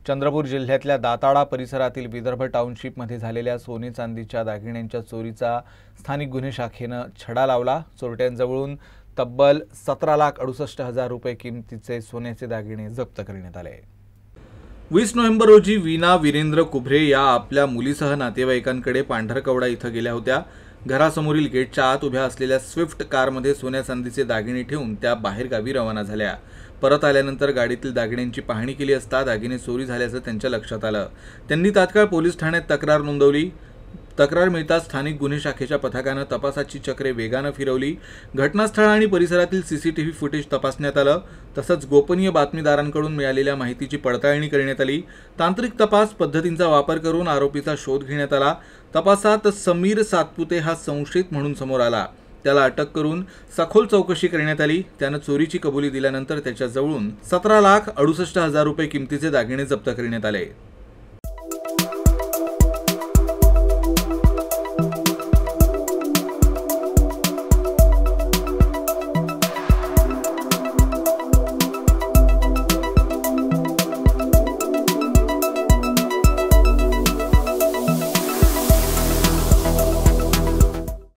चंद्रपूर जिल्ह्यातल्या दाताळा परिसरातील विदर्भ टाउनशिपमध्ये झालेल्या सोने चांदीच्या दागिन्यांच्या चोरीचा स्थानिक गुन्हे शाखेनं छडा लावला। चोरट्यांजवळून तब्बल 17,68,000 रुपये किमतीचे सोन्याचे दागिने जप्त करण्यात आले। 20 नोव्हेंबर रोजी वीणा वीरेंद्र कुभरे या आपल्या मुलीसह नातेवाईकांकडे पांढरकवडा इथं गेल्या होत्या। घरासमोरील गेटच्या आत उभ्या असलेल्या स्विफ्ट कारमध्ये सोन्या चांदीचे दागिने ठेवून त्या बाहेरगावी रवाना झाल्या। परत आल्यानंतर गाडीतील दागिन्यांची पाहणी केली असता दागिने चोरी झाल्याचं त्यांच्या लक्षात आलं। त्यांनी तात्काळ पोलीस ठाण्यात तक्रार नोंदवली। तक्रार मिळताच स्थानिक गुन्हे शाखेच्या पथकानं तपासाची चक्रे वेगानं फिरवली। घटनास्थळ आणि परिसरातील सीसीटीव्ही फुटेज तपासण्यात आलं। तसंच गोपनीय बातमीदारांकडून मिळालेल्या माहितीची पडताळणी करण्यात आली। तांत्रिक तपास पद्धतींचा वापर करून आरोपीचा शोध घेण्यात आला। तपासात समीर सातपुते हा संशयित म्हणून समोर आला। त्याला अटक करून सखोल चौकशी करण्यात आली। त्यानं चोरीची कबुली दिल्यानंतर त्याच्याजवळून 17,68,000 रुपये किमतीचे दागिने जप्त करण्यात आले।